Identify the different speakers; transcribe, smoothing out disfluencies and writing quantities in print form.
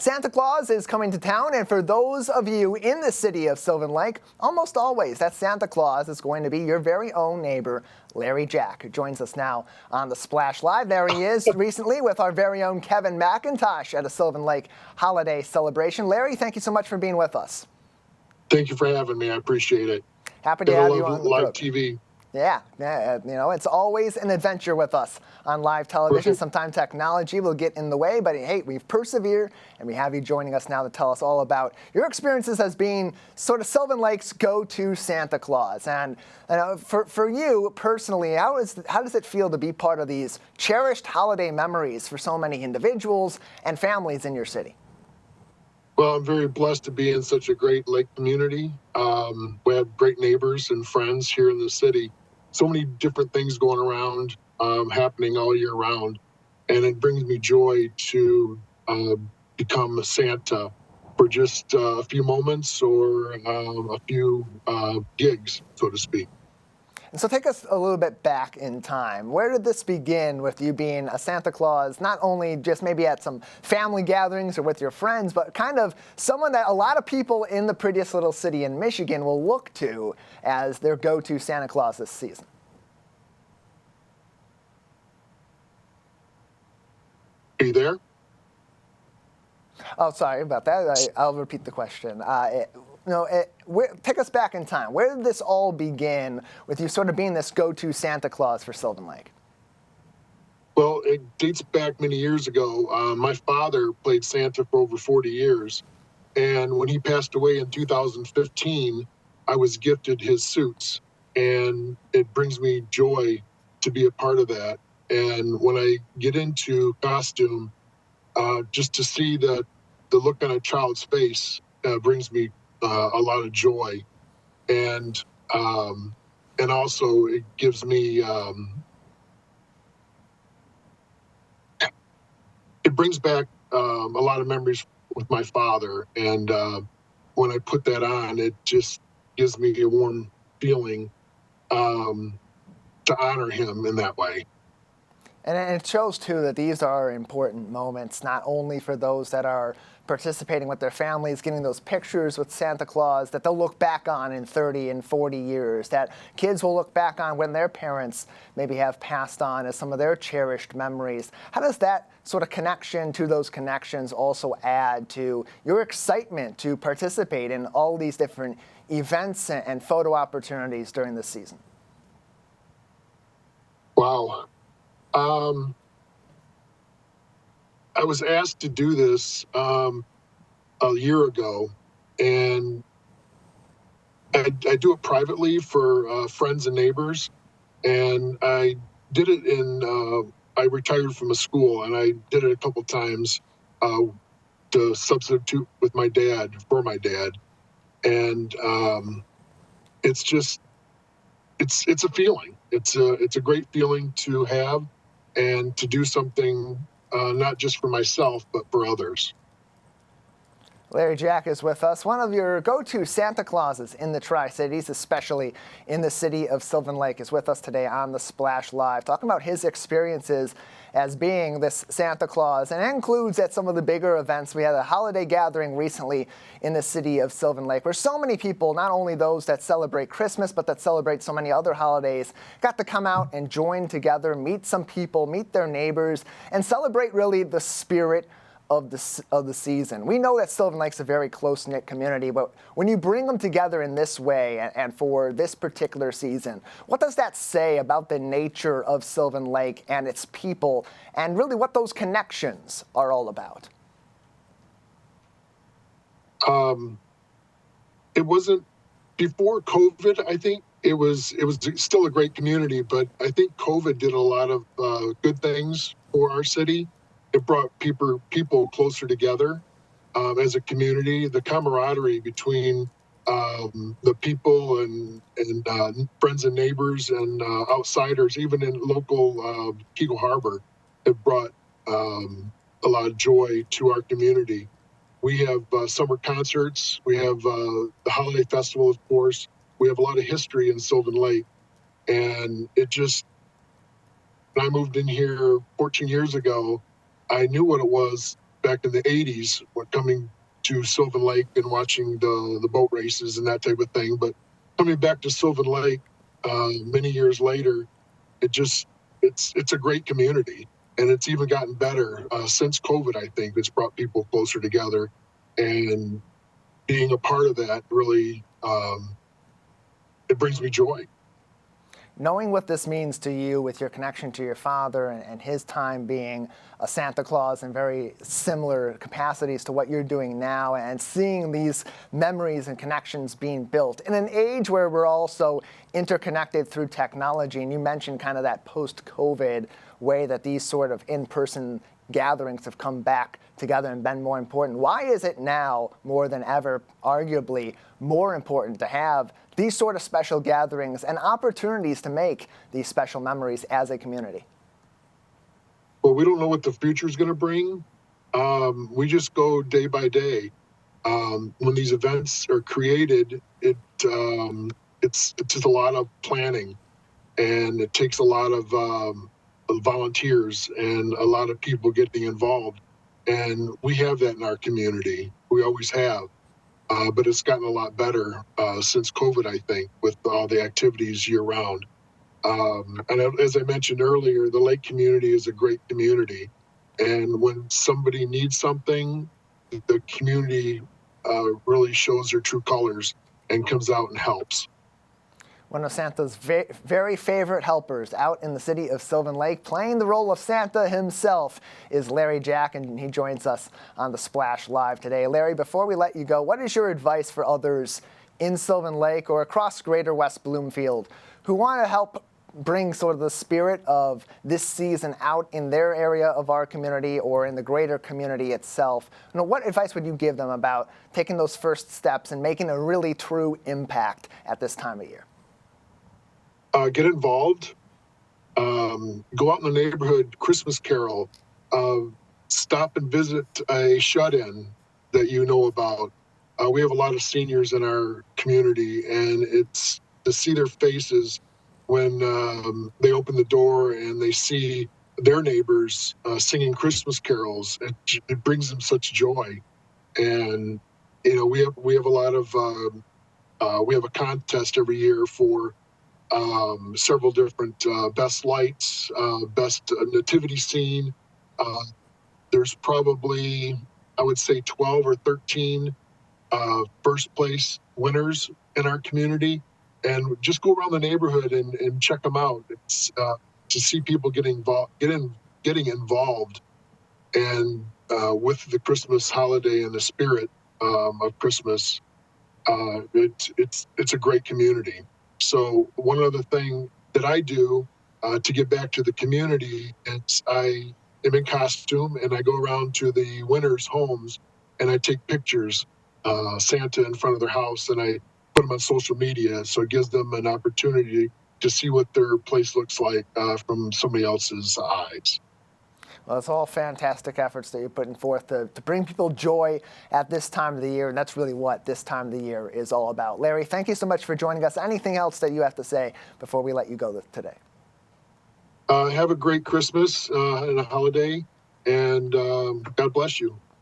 Speaker 1: Santa Claus is coming to town, and for those of you in the city of Sylvan Lake, almost always that Santa Claus is going to be your very own neighbor, Larry Jack, who joins us now on the Splash Live. There he is recently with our very own Kevin McIntosh at a Sylvan Lake holiday celebration. Larry, thank you so much for being with us.
Speaker 2: Thank you for having me. I appreciate it.
Speaker 1: Happy to have you on the
Speaker 2: live
Speaker 1: program.
Speaker 2: TV.
Speaker 1: Yeah, you know, it's always an adventure with us on live television. Sometimes technology will get in the way, but hey, we've persevered, and we have you joining us now to tell us all about your experiences as being sort of Sylvan Lake's go-to Santa Claus. And for you personally, how does it feel to be part of these cherished holiday memories for so many individuals and families in your city?
Speaker 2: Well, I'm very blessed to be in such a great lake community. We have great neighbors and friends here in the city. So many different things going around, happening all year round. And it brings me joy to become a Santa for just a few moments or a few gigs, so to speak.
Speaker 1: And so take us a little bit back in time. Where did this begin with you being a Santa Claus, not only just maybe at some family gatherings or with your friends, but kind of someone that a lot of people in the prettiest little city in Michigan will look to as their go-to Santa Claus this season?
Speaker 2: Are you there?
Speaker 1: Oh, sorry about that. I'll repeat the question. Take us back in time. Where did this all begin with you sort of being this go-to Santa Claus for Sylvan Lake?
Speaker 2: Well, it dates back many years ago. My father played Santa for over 40 years. And when he passed away in 2015, I was gifted his suits. And it brings me joy to be a part of that. And when I get into costume, just to see the look on a child's face brings me a lot of joy, and also it gives me it brings back a lot of memories with my father, and when I put that on, it just gives me a warm feeling to honor him in that way.
Speaker 1: And it shows, too, that these are important moments, not only for those that are participating with their families, getting those pictures with Santa Claus that they'll look back on in 30 and 40 years, that kids will look back on when their parents maybe have passed on as some of their cherished memories. How does that sort of connection to those connections also add to your excitement to participate in all these different events and photo opportunities during this season?
Speaker 2: Wow. I was asked to do this a year ago, and I do it privately for friends and neighbors. And I did it I retired from a school, and I did it a couple times to substitute with my dad, for my dad. And it's just, it's a feeling. It's a great feeling to have and to do something not just for myself, but for others.
Speaker 1: Larry Jack is with us, one of your go-to Santa Clauses in the Tri-Cities, especially in the city of Sylvan Lake, is with us today on the Splash Live, talking about his experiences as being this Santa Claus. And it includes at some of the bigger events. We had a holiday gathering recently in the city of Sylvan Lake, where so many people, not only those that celebrate Christmas, but that celebrate so many other holidays, got to come out and join together, meet some people, meet their neighbors, and celebrate really the spirit of the season. We know that Sylvan Lake's a very close-knit community, but when you bring them together in this way and for this particular season, what does that say about the nature of Sylvan Lake and its people, and really what those connections are all about?
Speaker 2: It wasn't before COVID. I think it was still a great community, but I think COVID did a lot of good things for our city. It brought people closer together as a community. The camaraderie between the people and friends and neighbors and outsiders, even in local Kegel Harbor, it brought a lot of joy to our community. We have summer concerts. We have the holiday festival, of course. We have a lot of history in Sylvan Lake. And it just, when I moved in here 14 years ago, I knew what it was back in the 80s when coming to Sylvan Lake and watching the boat races and that type of thing. But coming back to Sylvan Lake many years later, it's a great community, and it's even gotten better since COVID. I think it's brought people closer together, and being a part of that really it brings me joy.
Speaker 1: Knowing what this means to you with your connection to your father and his time being a Santa Claus in very similar capacities to what you're doing now, and seeing these memories and connections being built in an age where we're also interconnected through technology. And you mentioned kind of that post-COVID way that these sort of in-person gatherings have come back together and been more important. Why is it now more than ever, arguably, more important to have these sort of special gatherings and opportunities to make these special memories as a community?
Speaker 2: Well, we don't know what the future is going to bring. We just go day by day. When these events are created, it's just a lot of planning, and it takes a lot of volunteers and a lot of people getting involved. And we have that in our community. We always have. But it's gotten a lot better since COVID, I think, with all the activities year round. And as I mentioned earlier, the lake community is a great community. And when somebody needs something, the community really shows their true colors and comes out and helps.
Speaker 1: One of Santa's very favorite helpers out in the city of Sylvan Lake, playing the role of Santa himself, is Larry Jack, and he joins us on the Splash Live today. Larry, before we let you go, what is your advice for others in Sylvan Lake or across greater West Bloomfield who want to help bring sort of the spirit of this season out in their area of our community or in the greater community itself? What advice would you give them about taking those first steps and making a really true impact at this time of year?
Speaker 2: Get involved, go out in the neighborhood, Christmas carol, stop and visit a shut-in that you know about. We have a lot of seniors in our community, and it's to see their faces when they open the door and they see their neighbors singing Christmas carols. It brings them such joy. And we have a lot of we have a contest every year for several different best lights, best nativity scene. There's probably, I would say, 12 or 13 first place winners in our community. And just go around the neighborhood and check them out. It's to see people getting involved, and with the Christmas holiday and the spirit of Christmas. It's a great community. So one other thing that I do to give back to the community is I am in costume and I go around to the winners' homes and I take pictures, Santa in front of their house, and I put them on social media. So it gives them an opportunity to see what their place looks like from somebody else's eyes.
Speaker 1: Well, it's all fantastic efforts that you're putting forth to bring people joy at this time of the year, and that's really what this time of the year is all about. Larry, thank you so much for joining us. Anything else that you have to say before we let you go today?
Speaker 2: Have a great Christmas and a holiday, and God bless you.